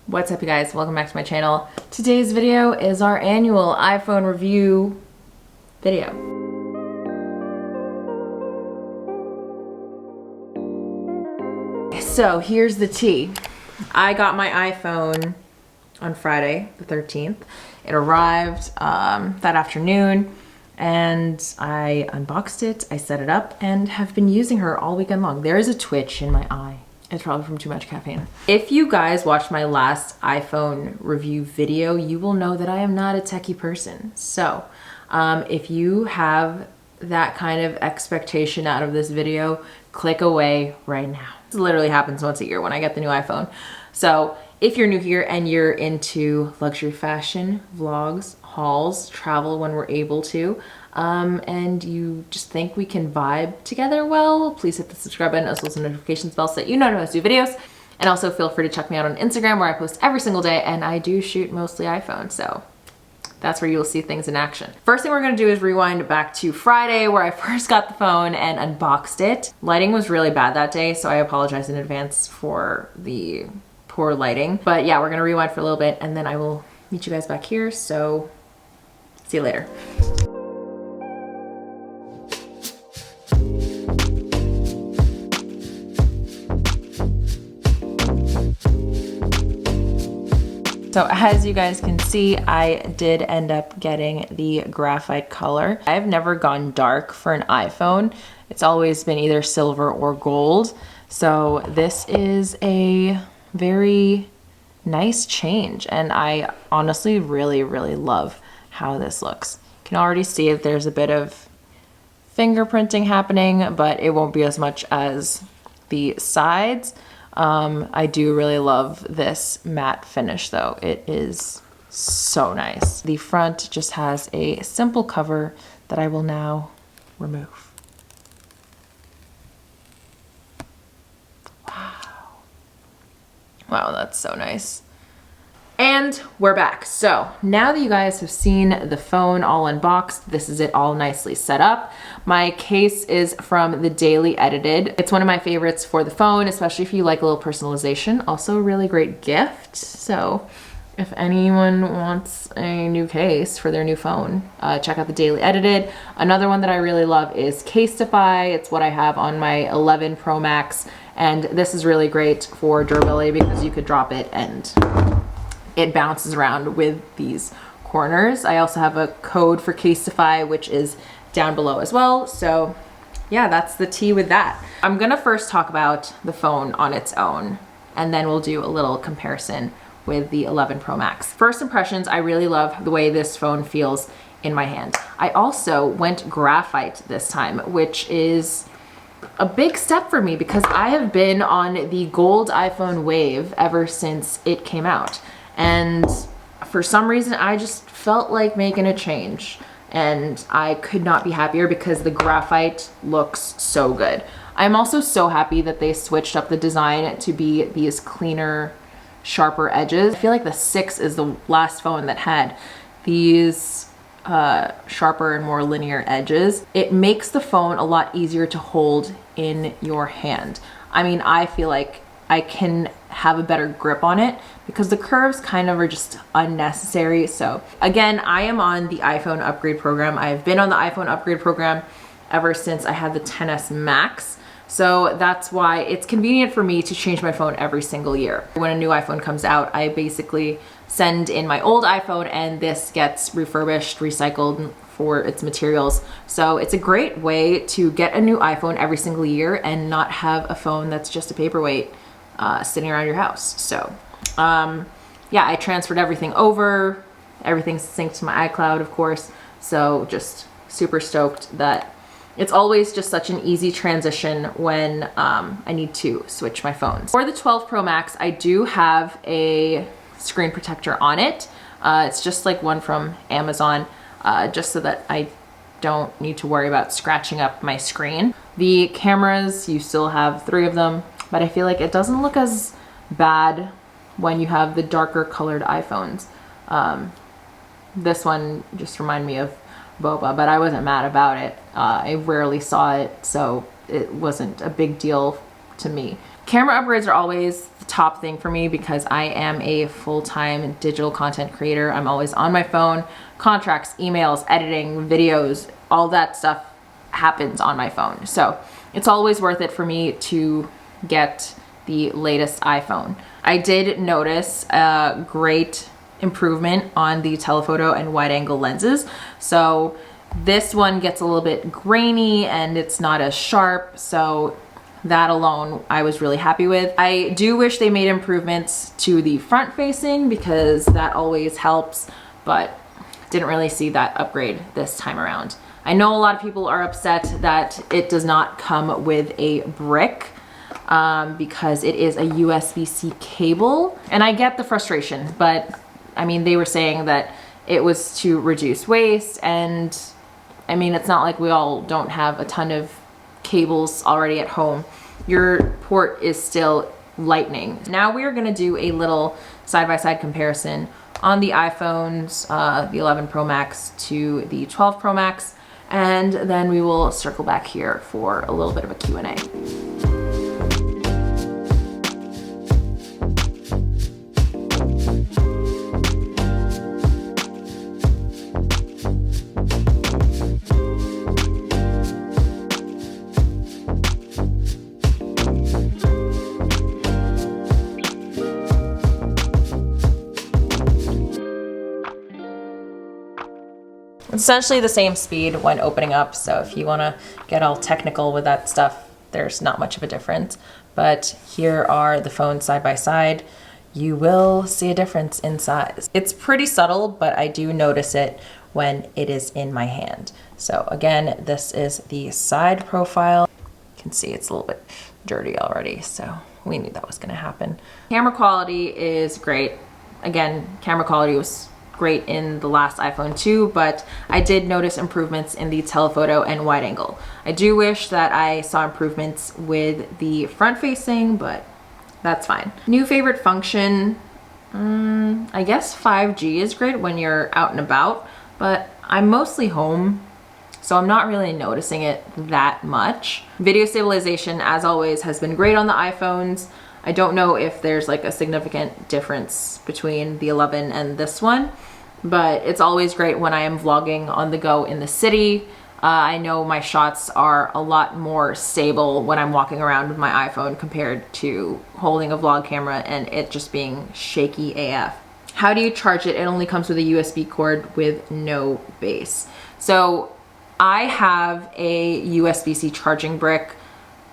What's up, you guys? Welcome back to my channel. Today's video is our annual iPhone review video. So here's the tea. I got my iPhone on Friday the 13th. It arrived that afternoon and I unboxed it, I set it up, and have been using her all weekend long. There is a twitch in my eye. It's probably from too much caffeine. If you guys watched my last iPhone review video, you will know that I am not a techie person. So if you have that kind of expectation out of this video, click away right now. This literally happens once a year when I get the new iPhone. So if you're new here and you're into luxury fashion, vlogs, hauls, travel when we're able to, and you just think we can vibe together well, please hit the subscribe button as well as the notifications bell so that you know when I do videos. And also feel free to check me out on Instagram where I post every single day, and I do shoot mostly iPhone, so that's where you'll see things in action. First thing we're gonna do is rewind back to Friday where I first got the phone and unboxed it. Lighting was really bad that day, so I apologize in advance for the poor lighting. But yeah, we're gonna rewind for a little bit and then I will meet you guys back here, so see you later. So as you guys can see, I did end up getting the graphite color. I've never gone dark for an iPhone. It's always been either silver or gold. So this is a very nice change, and I honestly really love how this looks. You can already see that there's a bit of fingerprinting happening, but it won't be as much as the sides. I do really love this matte finish though. It is so nice. The front just has a simple cover that I will now remove. Wow, that's so nice. And we're back. So now that you guys have seen the phone all unboxed, this is it all nicely set up. My case is from the Daily Edited. It's one of my favorites for the phone, especially if you like a little personalization. Also a really great gift. So if anyone wants a new case for their new phone, check out the Daily Edited. Another one that I really love is Casetify. It's what I have on my 11 Pro Max. And this is really great for durability because you could drop it and it bounces around with these corners. I also have a code for Casetify, which is down below as well. So yeah, that's the tea with that. I'm gonna first talk about the phone on its own, and then we'll do a little comparison with the 11 Pro Max. First impressions, I really love the way this phone feels in my hand. I also went graphite this time, which is a big step for me because I have been on the gold iPhone wave ever since it came out. And for some reason, I just felt like making a change, and I could not be happier because the graphite looks so good. I'm also so happy that they switched up the design to be these cleaner, sharper edges. I feel like the 6 is the last phone that had these sharper and more linear edges. It makes the phone a lot easier to hold in your hand. I mean, I feel like I can have a better grip on it because the curves kind of are just unnecessary. So again, I am on the iPhone upgrade program. I've been on the iPhone upgrade program ever since I had the XS Max. So that's why it's convenient for me to change my phone every single year. When a new iPhone comes out, I basically send in my old iPhone and this gets refurbished, recycled for its materials. So it's a great way to get a new iPhone every single year and not have a phone that's just a paperweight sitting around your house. So yeah, I transferred everything over. Everything's synced to my iCloud, of course. So just super stoked that it's always just such an easy transition when I need to switch my phones. For the 12 Pro Max, I do have a screen protector on it. It's just like one from Amazon, just so that I don't need to worry about scratching up my screen. The cameras, you still have 3 of them, but I feel like it doesn't look as bad when you have the darker colored iPhones. This one just reminded me of boba, but I wasn't mad about it. I rarely saw it, so it wasn't a big deal to me. Camera upgrades are always the top thing for me because I am a full-time digital content creator. I'm always on my phone. Contracts, emails, editing, videos, all that stuff happens on my phone. So it's always worth it for me to get the latest iPhone. I did notice a great improvement on the telephoto and wide angle lenses. So this one gets a little bit grainy and it's not as sharp. So that alone I was really happy with. I do wish they made improvements to the front facing because that always helps, but didn't really see that upgrade this time around. I know a lot of people are upset that it does not come with a brick because it is a USB-C cable, and I get the frustration, but I mean, they were saying that it was to reduce waste, and I mean, it's not like we all don't have a ton of cables already at home. Your port is still lightning. Now we are gonna do a little side-by-side comparison on the iPhones, the 11 Pro Max to the 12 Pro Max, and then we will circle back here for a little bit of a Q&A. Essentially the same speed when opening up, so if you want to get all technical with that stuff, there's not much of a difference. But here are the phones side by side. You will see a difference in size. It's pretty subtle, but I do notice it when it is in my hand. So again, this is the side profile. You can see it's a little bit dirty already, so we knew that was going to happen. Camera quality is great. Again, camera quality was great in the last iPhone too, but I did notice improvements in the telephoto and wide angle. I do wish that I saw improvements with the front facing, but that's fine. New favorite function, I guess 5G is great when you're out and about, but I'm mostly home, so I'm not really noticing it that much. Video stabilization, as always, has been great on the iPhones. I don't know if there's like a significant difference between the 11 and this one, but it's always great when I am vlogging on the go in the city. I know my shots are a lot more stable when I'm walking around with my iPhone compared to holding a vlog camera and it just being shaky AF. How do you charge it? It only comes with a USB cord with no base. So I have a USB-C charging brick.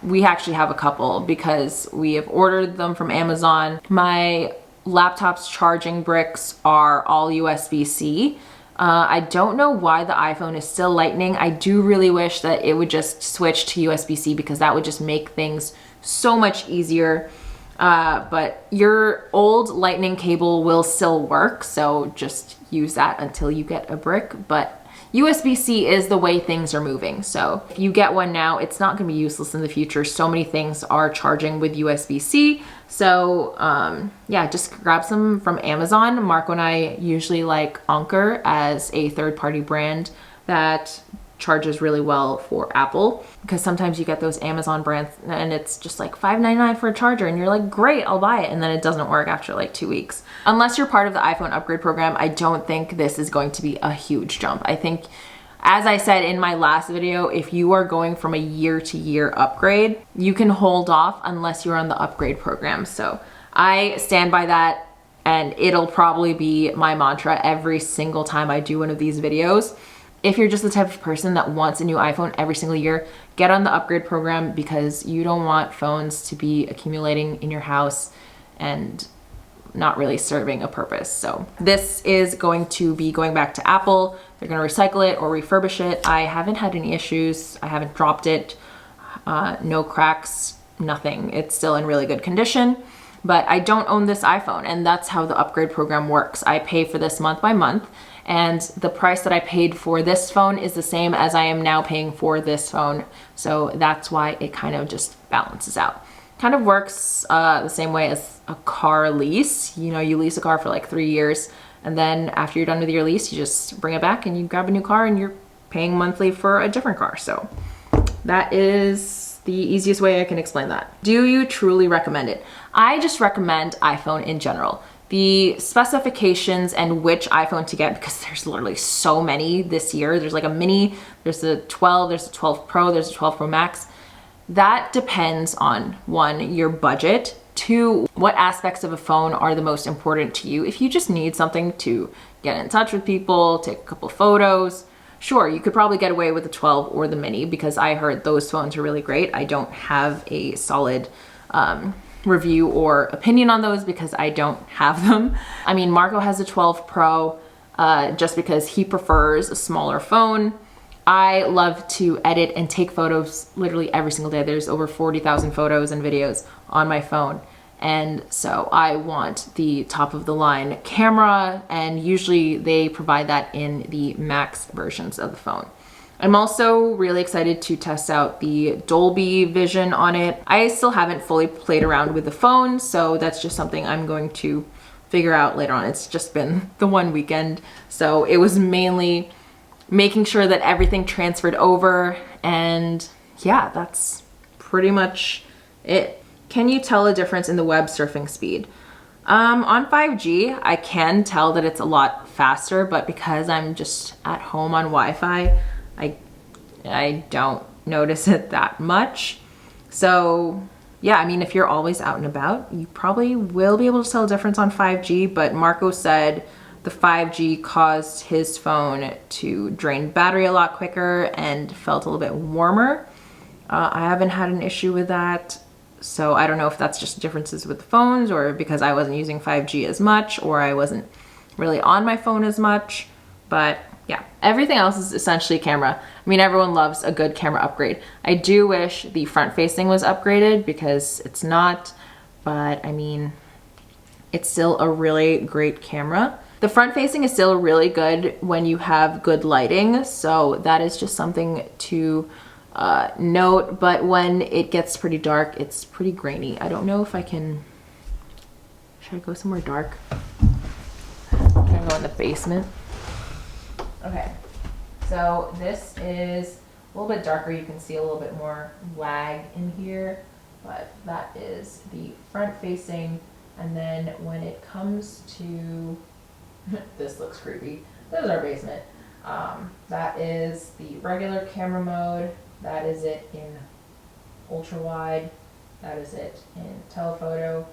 We actually have a couple because we have ordered them from Amazon. My laptop's charging bricks are all USB-C. I don't know why the iPhone is still Lightning. I do really wish that it would just switch to USB-C because that would just make things so much easier. But your old Lightning cable will still work, so just use that until you get a brick. But USB-C is the way things are moving. So if you get one now, it's not gonna be useless in the future. So many things are charging with USB-C. So yeah, just grab some from Amazon. Marco and I usually like Anker as a third-party brand that charges really well for Apple, because sometimes you get those Amazon brands and it's just like $5.99 for a charger and you're like, great, I'll buy it, and then it doesn't work after like 2 weeks. Unless you're part of the iPhone upgrade program, I don't think this is going to be a huge jump. I think, as I said in my last video, if you are going from a year-to-year upgrade, you can hold off unless you're on the upgrade program. So I stand by that, and it'll probably be my mantra every single time I do one of these videos. If you're just the type of person that wants a new iPhone every single year, get on the upgrade program because you don't want phones to be accumulating in your house and not really serving a purpose. So this is going to be going back to Apple. They're gonna recycle it or refurbish it. I haven't had any issues. I haven't dropped it. No cracks, nothing. It's still in really good condition, but I don't own this iPhone, and that's how the upgrade program works. I pay for this month by month, and the price that I paid for this phone is the same as I am now paying for this phone. So that's why it kind of just balances out. Kind of works the same way as a car lease. You know, you lease a car for like 3 years, and then after you're done with your lease, you just bring it back and you grab a new car and you're paying monthly for a different car. So that is the easiest way I can explain that. Do you truly recommend it? I just recommend iPhone in general. The specifications and which iPhone to get, because there's literally so many this year. There's like a mini, there's the 12, there's the 12 Pro, there's the 12 Pro Max. That depends on, one, your budget, two, what aspects of a phone are the most important to you. If you just need something to get in touch with people, take a couple photos, sure, you could probably get away with the 12 or the mini, because I heard those phones are really great. I don't have a solid review or opinion on those because I don't have them. I mean, Marco has a 12 Pro just because he prefers a smaller phone. I love to edit and take photos literally every single day. There's over 40,000 photos and videos on my phone. And so I want the top of the line camera, and usually they provide that in the Max versions of the phone. I'm also really excited to test out the Dolby Vision on it. I still haven't fully played around with the phone, so that's just something I'm going to figure out later on. It's just been the one weekend, so it was mainly making sure that everything transferred over, and yeah, that's pretty much it. Can you tell a difference in the web surfing speed? On 5G, I can tell that it's a lot faster, but because I'm just at home on Wi-Fi, I don't notice it that much. So yeah, I mean, if you're always out and about, you probably will be able to tell a difference on 5G, but Marco said the 5G caused his phone to drain battery a lot quicker and felt a little bit warmer. I haven't had an issue with that. So I don't know if that's just differences with the phones, or because I wasn't using 5G as much, or I wasn't really on my phone as much. But yeah, everything else is essentially camera. I mean, everyone loves a good camera upgrade. I do wish the front facing was upgraded because it's not, but I mean, it's still a really great camera. The front facing is still really good when you have good lighting. So that is just something to note, but when it gets pretty dark, it's pretty grainy. I don't know if I can, should I go somewhere dark? I'm gonna go in the basement. Okay, so this is a little bit darker. You can see a little bit more lag in here, but that is the front facing. And then when it comes to, this looks creepy. This is our basement. That is the regular camera mode. That is it in ultra wide. That is it in telephoto.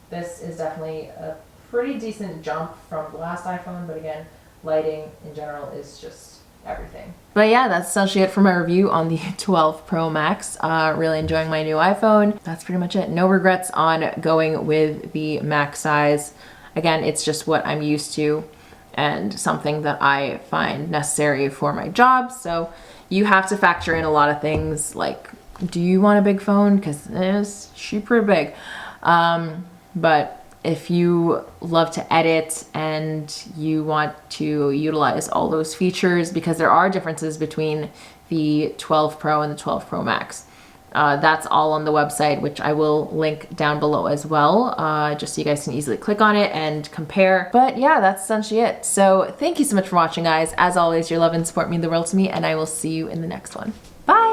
This is definitely a pretty decent jump from the last iPhone, but again, lighting in general is just everything. But yeah, that's essentially it for my review on the 12 Pro Max. Really enjoying my new iPhone. That's pretty much it. No regrets on going with the max size. Again, it's just what I'm used to and something that I find necessary for my job. So you have to factor in a lot of things, like, do you want a big phone? Because she's pretty big. But if you love to edit and you want to utilize all those features, because there are differences between the 12 Pro and the 12 Pro Max. That's all on the website, which I will link down below as well, just so you guys can easily click on it and compare. But yeah, that's essentially it. So thank you so much for watching, guys. As always, your love and support mean the world to me, and I will see you in the next one. Bye!